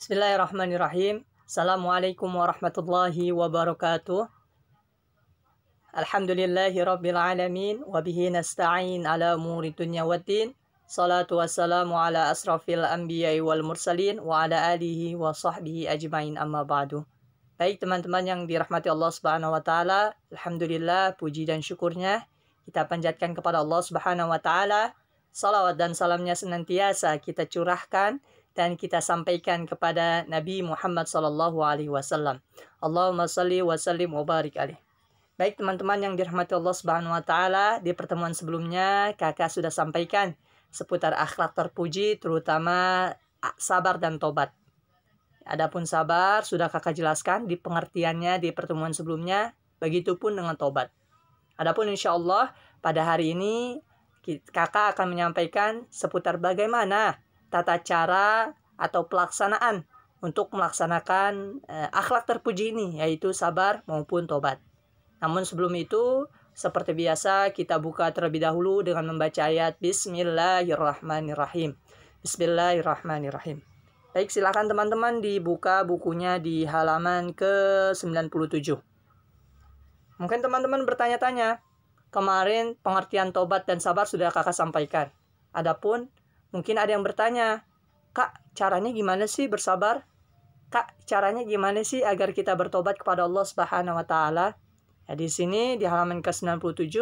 Bismillahirrahmanirrahim. Assalamualaikum warahmatullahi wabarakatuh. Alhamdulillahi rabbil alamin. Wabihi nasta'in ala umuri dunya waddin. Salatu wassalamu ala asrafil anbiya'i wal mursalin. Wa ala alihi wa sahbihi ajmain amma ba'du. Baik teman-teman yang dirahmati Allah subhanahu wa ta'ala. Alhamdulillah, puji dan syukurnya kita panjatkan kepada Allah subhanahu wa ta'ala. Salawat dan salamnya senantiasa kita curahkan dan kita sampaikan kepada Nabi Muhammad SAW. Allahumma salli wa sallim wa barik alaih. Baik teman-teman yang dirahmati Allah Subhanahu wa taala, di pertemuan sebelumnya kakak sudah sampaikan seputar akhlak terpuji, terutama sabar dan tobat. Adapun sabar sudah kakak jelaskan di pengertiannya di pertemuan sebelumnya, begitupun dengan tobat. Adapun insya Allah pada hari ini kakak akan menyampaikan seputar bagaimana tata cara atau pelaksanaan untuk melaksanakan akhlak terpuji ini, yaitu sabar maupun tobat. Namun sebelum itu, seperti biasa kita buka terlebih dahulu dengan membaca ayat Bismillahirrahmanirrahim. Bismillahirrahmanirrahim. Baik, silakan teman-teman dibuka bukunya di halaman ke-97. Mungkin teman-teman bertanya-tanya, kemarin pengertian tobat dan sabar sudah kakak sampaikan. Adapun mungkin ada yang bertanya, Kak, caranya gimana sih bersabar? Kak, caranya gimana sih agar kita bertobat kepada Allah Subhanahu wa taala? Ya, di sini di halaman ke-97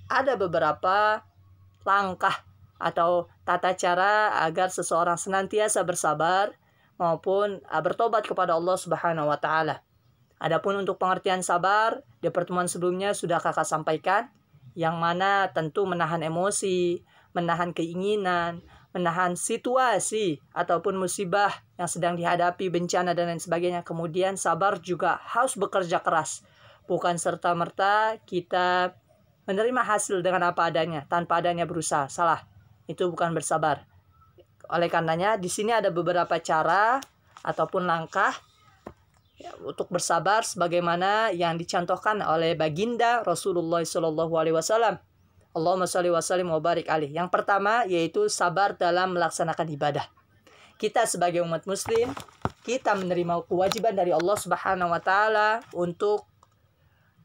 ada beberapa langkah atau tata cara agar seseorang senantiasa bersabar maupun bertobat kepada Allah Subhanahu wa taala. Adapun untuk pengertian sabar, di pertemuan sebelumnya sudah kakak sampaikan, yang mana tentu menahan emosi, menahan keinginan, menahan situasi ataupun musibah yang sedang dihadapi, bencana dan lain sebagainya. Kemudian sabar juga harus bekerja keras. Bukan serta-merta kita menerima hasil dengan apa adanya, tanpa adanya berusaha. Salah. Itu bukan bersabar. Oleh karenanya di sini ada beberapa cara ataupun langkah untuk bersabar sebagaimana yang dicontohkan oleh baginda Rasulullah SAW. Allahumma sholli wa sallim wa barik alaih. Yang pertama yaitu sabar dalam melaksanakan ibadah. Kita sebagai umat muslim, kita menerima kewajiban dari Allah Subhanahu wa taala untuk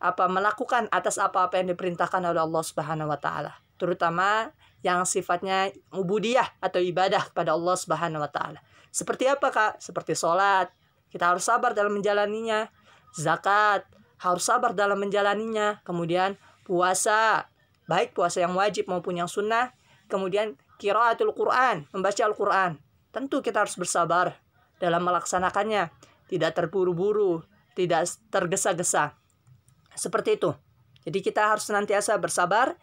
melakukan atas apa-apa yang diperintahkan oleh Allah Subhanahu wa taala, terutama yang sifatnya ubudiyah atau ibadah kepada Allah Subhanahu wa taala. Seperti apa, Kak? Seperti sholat, kita harus sabar dalam menjalaninya. Zakat, harus sabar dalam menjalaninya. Kemudian puasa, baik puasa yang wajib maupun yang sunnah. Kemudian qiraatul Quran, membaca Al-Quran. Tentu kita harus bersabar dalam melaksanakannya. Tidak terburu-buru, tidak tergesa-gesa. Seperti itu. Jadi kita harus senantiasa bersabar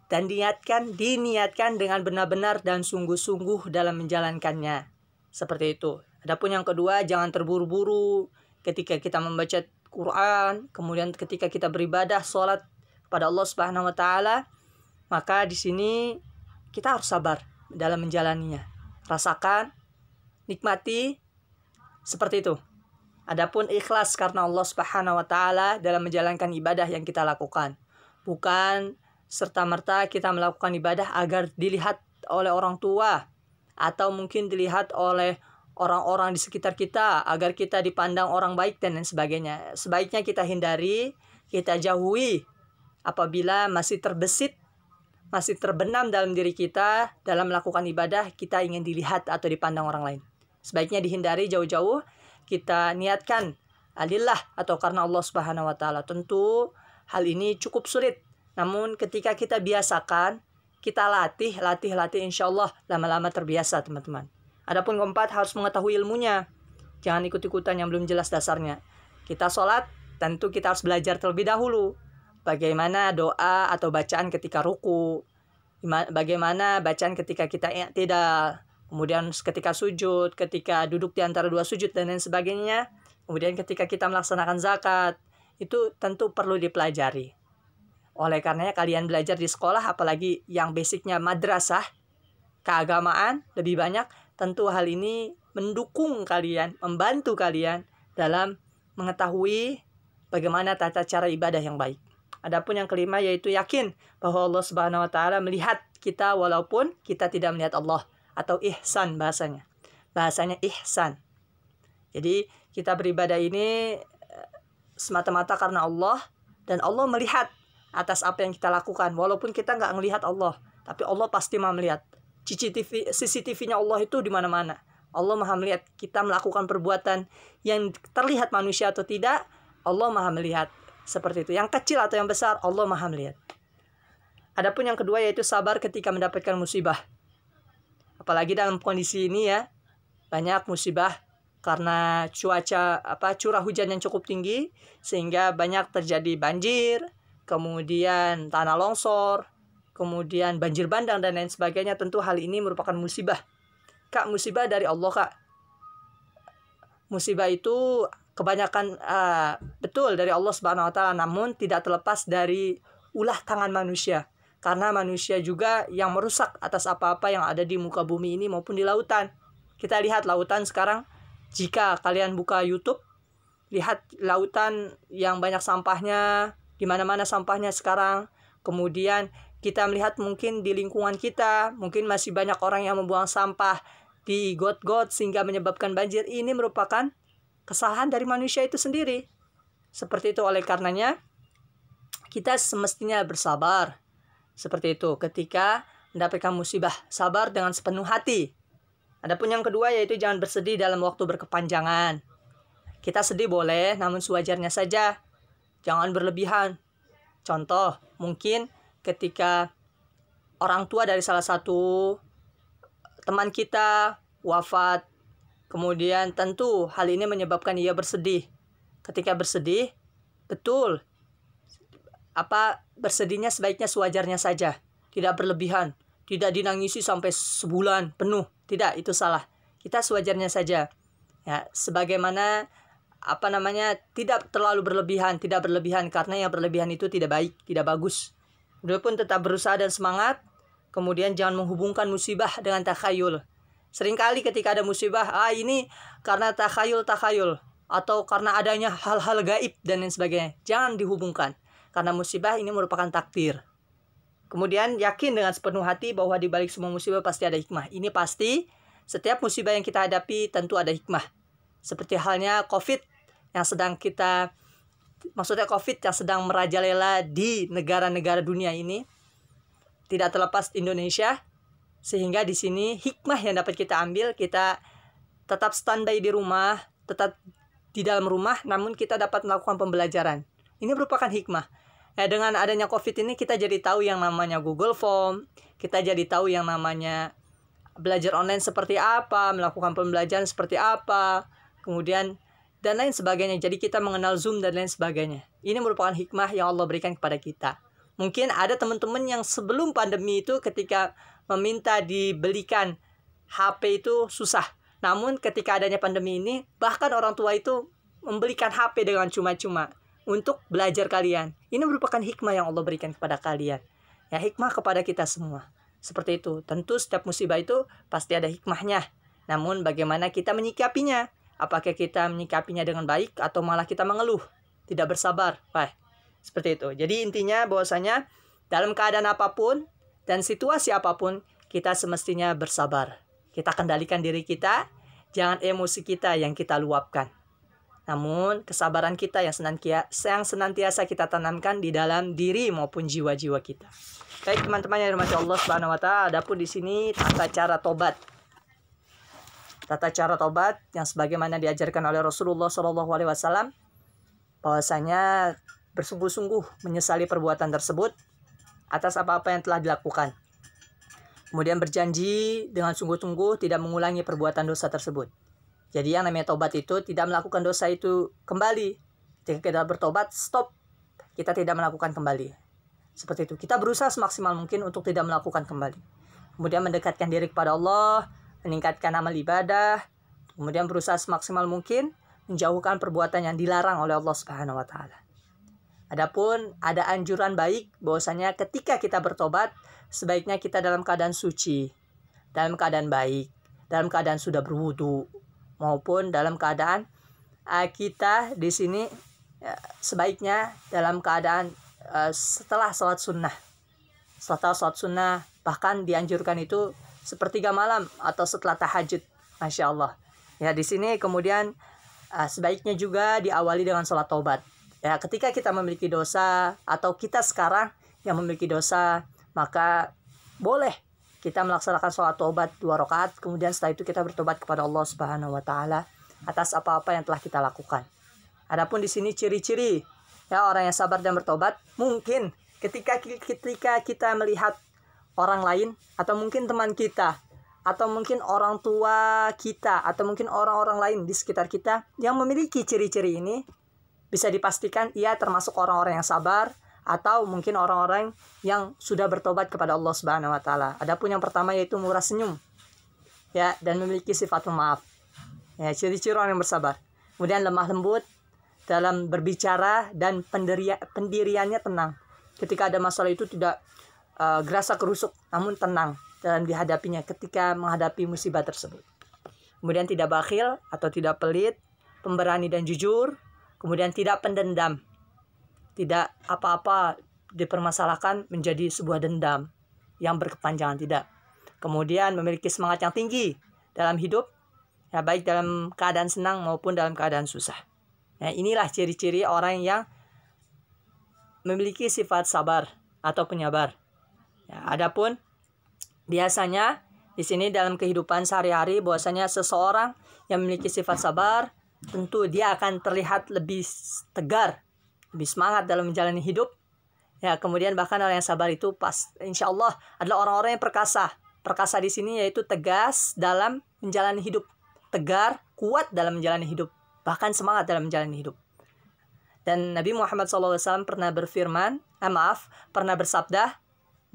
dan diniatkan dengan benar-benar dan sungguh-sungguh dalam menjalankannya. Seperti itu. Adapun yang kedua, jangan terburu-buru ketika kita membaca Quran, kemudian ketika kita beribadah, sholat pada Allah Subhanahu wa taala, maka di sini kita harus sabar dalam menjalaninya. Rasakan, nikmati, seperti itu. Adapun ikhlas karena Allah Subhanahu wa taala dalam menjalankan ibadah yang kita lakukan. Bukan serta-merta kita melakukan ibadah agar dilihat oleh orang tua atau mungkin dilihat oleh orang-orang di sekitar kita, agar kita dipandang orang baik dan lain sebagainya. Sebaiknya kita hindari, kita jauhi apabila masih terbesit, masih terbenam dalam diri kita dalam melakukan ibadah, kita ingin dilihat atau dipandang orang lain. Sebaiknya dihindari jauh-jauh, kita niatkan alillah atau karena Allah Subhanahu wa taala. Tentu hal ini cukup sulit. Namun ketika kita biasakan, kita latih, insya Allah lama-lama terbiasa teman-teman. Adapun keempat, harus mengetahui ilmunya. Jangan ikut-ikutan yang belum jelas dasarnya. Kita sholat, tentu kita harus belajar terlebih dahulu. Bagaimana doa atau bacaan ketika ruku, bagaimana bacaan ketika kita tidak, kemudian ketika sujud, ketika duduk di antara dua sujud dan lain sebagainya. Kemudian ketika kita melaksanakan zakat, itu tentu perlu dipelajari. Oleh karenanya kalian belajar di sekolah, apalagi yang basicnya madrasah, keagamaan lebih banyak, tentu hal ini mendukung kalian, membantu kalian dalam mengetahui bagaimana tata cara ibadah yang baik. Adapun yang kelima yaitu yakin bahwa Allah Subhanahu wa taala melihat kita walaupun kita tidak melihat Allah, atau ihsan bahasanya. Bahasanya ihsan. Jadi kita beribadah ini semata-mata karena Allah, dan Allah melihat atas apa yang kita lakukan. Walaupun kita nggak melihat Allah, tapi Allah pasti maha melihat. CCTV-nya Allah itu di mana-mana. Allah maha melihat kita melakukan perbuatan yang terlihat manusia atau tidak, Allah maha melihat. Seperti itu. Yang kecil atau yang besar, Allah maha melihat. Adapun yang kedua yaitu sabar ketika mendapatkan musibah. Apalagi dalam kondisi ini ya, banyak musibah karena curah hujan yang cukup tinggi, sehingga banyak terjadi banjir, kemudian tanah longsor, kemudian banjir bandang dan lain sebagainya. Tentu hal ini merupakan musibah. Kak, musibah dari Allah, Kak. Musibah itu kebanyakan betul dari Allah Subhanahu wa taala, namun tidak terlepas dari ulah tangan manusia. Karena manusia juga yang merusak atas apa-apa yang ada di muka bumi ini maupun di lautan. Kita lihat lautan sekarang, jika kalian buka YouTube, lihat lautan yang banyak sampahnya, di mana-mana sampahnya sekarang. Kemudian kita melihat mungkin di lingkungan kita, mungkin masih banyak orang yang membuang sampah di got-got sehingga menyebabkan banjir. Ini merupakan kesalahan dari manusia itu sendiri. Seperti itu, oleh karenanya kita semestinya bersabar. Seperti itu ketika mendapatkan musibah, sabar dengan sepenuh hati. Adapun yang kedua yaitu jangan bersedih dalam waktu berkepanjangan. Kita sedih boleh, namun sewajarnya saja. Jangan berlebihan. Contoh, mungkin ketika orang tua dari salah satu teman kita wafat, kemudian tentu hal ini menyebabkan ia bersedih. Ketika bersedih, betul, bersedihnya sebaiknya sewajarnya saja, tidak berlebihan, tidak dinangisi sampai sebulan penuh. Tidak, itu salah. Kita sewajarnya saja. Ya, sebagaimana tidak terlalu berlebihan, tidak berlebihan, karena yang berlebihan itu tidak baik, tidak bagus. Walaupun tetap berusaha dan semangat, kemudian jangan menghubungkan musibah dengan takhayul. Seringkali ketika ada musibah, ini karena takhayul, atau karena adanya hal-hal gaib dan lain sebagainya. Jangan dihubungkan, karena musibah ini merupakan takdir. Kemudian yakin dengan sepenuh hati bahwa di balik semua musibah pasti ada hikmah. Ini pasti, setiap musibah yang kita hadapi tentu ada hikmah. Seperti halnya COVID yang sedang merajalela di negara-negara dunia ini, tidak terlepas Indonesia. Sehingga di sini hikmah yang dapat kita ambil, kita tetap standby di rumah, tetap di dalam rumah, namun kita dapat melakukan pembelajaran. Ini merupakan hikmah. Dengan adanya COVID ini kita jadi tahu yang namanya Google Form, kita jadi tahu yang namanya belajar online seperti apa, melakukan pembelajaran seperti apa, kemudian dan lain sebagainya. Jadi kita mengenal Zoom dan lain sebagainya. Ini merupakan hikmah yang Allah berikan kepada kita. Mungkin ada teman-teman yang sebelum pandemi itu ketika meminta dibelikan HP itu susah. Namun ketika adanya pandemi ini, bahkan orang tua itu membelikan HP dengan cuma-cuma untuk belajar kalian. Ini merupakan hikmah yang Allah berikan kepada kalian. Ya, hikmah kepada kita semua. Seperti itu. Tentu setiap musibah itu pasti ada hikmahnya. Namun bagaimana kita menyikapinya? Apakah kita menyikapinya dengan baik atau malah kita mengeluh, tidak bersabar? Seperti itu. Jadi intinya bahwasanya dalam keadaan apapun dan situasi apapun, kita semestinya bersabar. Kita kendalikan diri kita, jangan emosi kita yang kita luapkan. Namun kesabaran kita yang senantiasa kita tanamkan di dalam diri maupun jiwa-jiwa kita. Baik teman-teman yang dirahmati Allah Subhanahu wa taala, adapun di sini tata cara tobat. Tata cara tobat yang sebagaimana diajarkan oleh Rasulullah SAW, bahwasanya bersungguh-sungguh menyesali perbuatan tersebut atas apa-apa yang telah dilakukan. Kemudian berjanji dengan sungguh-sungguh tidak mengulangi perbuatan dosa tersebut. Jadi yang namanya tobat itu tidak melakukan dosa itu kembali. Ketika kita bertobat, stop. Kita tidak melakukan kembali. Seperti itu. Kita berusaha semaksimal mungkin untuk tidak melakukan kembali. Kemudian mendekatkan diri kepada Allah, meningkatkan amal ibadah, kemudian berusaha semaksimal mungkin menjauhkan perbuatan yang dilarang oleh Allah Subhanahu wa taala. Adapun ada anjuran baik bahwasanya ketika kita bertobat, sebaiknya kita dalam keadaan suci, dalam keadaan baik, dalam keadaan sudah berwudu, maupun dalam keadaan kita di sini sebaiknya dalam keadaan setelah sholat sunnah. Setelah sholat sunnah, bahkan dianjurkan itu sepertiga malam atau setelah tahajud. Masya Allah. Ya, di sini kemudian sebaiknya juga diawali dengan sholat taubat. Ya, ketika kita memiliki dosa atau kita sekarang yang memiliki dosa, maka boleh kita melaksanakan sholat taubat 2 rakaat, kemudian setelah itu kita bertobat kepada Allah Subhanahu wa taala atas apa-apa yang telah kita lakukan. Adapun di sini ciri-ciri ya orang yang sabar dan bertobat, mungkin ketika kita melihat orang lain atau mungkin teman kita atau mungkin orang tua kita atau mungkin orang-orang lain di sekitar kita yang memiliki ciri-ciri ini, bisa dipastikan ia termasuk orang-orang yang sabar atau mungkin orang-orang yang sudah bertobat kepada Allah Subhanahu wa taala. Adapun yang pertama yaitu murah senyum. Ya, dan memiliki sifat pemaaf. Ya, ciri-ciri orang yang bersabar. Kemudian lemah lembut dalam berbicara dan pendiriannya tenang. Ketika ada masalah itu tidak gerasa kerusuk, namun tenang dalam dihadapinya ketika menghadapi musibah tersebut. Kemudian tidak bakhil atau tidak pelit, pemberani dan jujur. Kemudian tidak pendendam. Tidak apa-apa dipermasalahkan menjadi sebuah dendam yang berkepanjangan, tidak. Kemudian memiliki semangat yang tinggi dalam hidup, ya, baik dalam keadaan senang maupun dalam keadaan susah. Ya, inilah ciri-ciri orang yang memiliki sifat sabar atau penyabar. Ya, adapun biasanya di sini dalam kehidupan sehari-hari bahwasanya seseorang yang memiliki sifat sabar tentu dia akan terlihat lebih tegar, lebih semangat dalam menjalani hidup. Ya, kemudian bahkan orang yang sabar itu insya Allah adalah orang-orang yang perkasa. Perkasa di sini yaitu tegas dalam menjalani hidup, tegar, kuat dalam menjalani hidup, bahkan semangat dalam menjalani hidup. Dan Nabi Muhammad SAW pernah pernah bersabda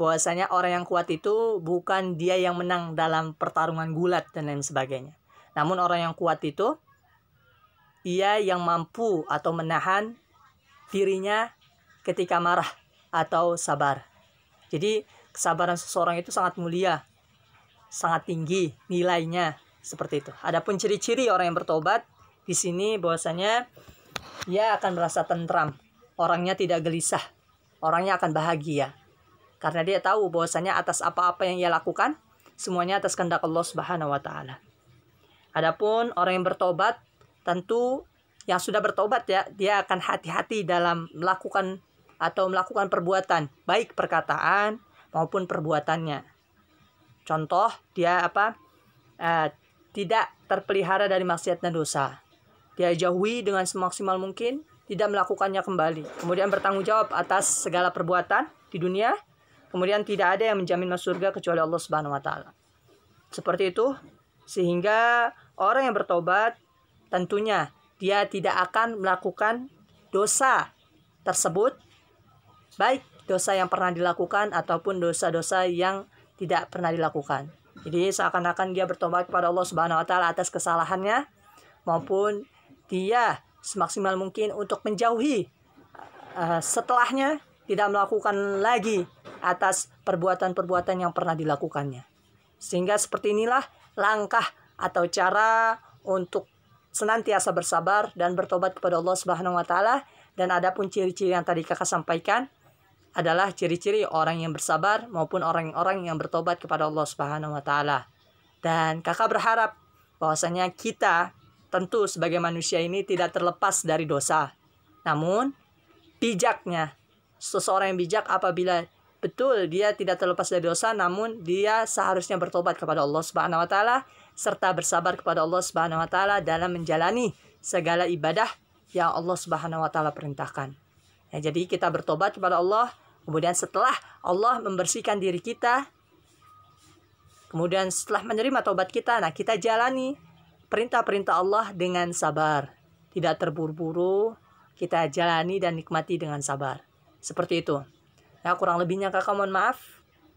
bahwasanya orang yang kuat itu bukan dia yang menang dalam pertarungan gulat dan lain sebagainya. Namun orang yang kuat itu ia yang mampu atau menahan dirinya ketika marah atau sabar. Jadi kesabaran seseorang itu sangat mulia, sangat tinggi nilainya, seperti itu. Adapun ciri-ciri orang yang bertobat di sini bahwasanya ia akan merasa tentram, orangnya tidak gelisah, orangnya akan bahagia karena dia tahu bahwasanya atas apa-apa yang ia lakukan semuanya atas kehendak Allah Subhanahu wa taala. Adapun orang yang bertobat, tentu yang sudah bertobat ya, dia akan hati-hati dalam melakukan perbuatan, baik perkataan maupun perbuatannya. Contoh, dia tidak terpelihara dari maksiat dan dosa. Dia jauhi dengan semaksimal mungkin, tidak melakukannya kembali. Kemudian bertanggung jawab atas segala perbuatan di dunia. Kemudian tidak ada yang menjamin masuk surga kecuali Allah Subhanahu wa taala. Seperti itu, sehingga orang yang bertobat tentunya dia tidak akan melakukan dosa tersebut, baik dosa yang pernah dilakukan ataupun dosa-dosa yang tidak pernah dilakukan. Jadi seakan-akan dia bertobat kepada Allah Subhanahu wa taala atas kesalahannya, maupun dia semaksimal mungkin untuk menjauhi setelahnya, tidak melakukan lagi atas perbuatan-perbuatan yang pernah dilakukannya. Sehingga seperti inilah langkah atau cara untuk senantiasa bersabar dan bertobat kepada Allah Subhanahu wa taala. Dan adapun ciri-ciri yang tadi Kakak sampaikan adalah ciri-ciri orang yang bersabar maupun orang-orang yang bertobat kepada Allah Subhanahu wa taala. Dan Kakak berharap bahwasanya kita tentu sebagai manusia ini tidak terlepas dari dosa. Namun bijaknya seseorang yang bijak apabila betul dia tidak terlepas dari dosa, namun dia seharusnya bertobat kepada Allah Subhanahu wa taala serta bersabar kepada Allah Subhanahu wa taala dalam menjalani segala ibadah yang Allah Subhanahu wa taala perintahkan. Ya, jadi kita bertobat kepada Allah, kemudian setelah Allah membersihkan diri kita, kemudian setelah menerima taubat kita, nah kita jalani perintah-perintah Allah dengan sabar, tidak terburu-buru, kita jalani dan nikmati dengan sabar. Seperti itu. Ya, kurang lebihnya Kakak mohon maaf.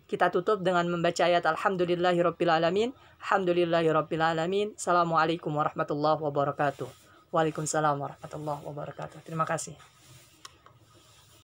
Kita tutup dengan membaca ayat Alhamdulillahirrabbilalamin. Alhamdulillahirrabbilalamin. Assalamualaikum warahmatullahi wabarakatuh. Waalaikumsalam warahmatullahi wabarakatuh. Terima kasih.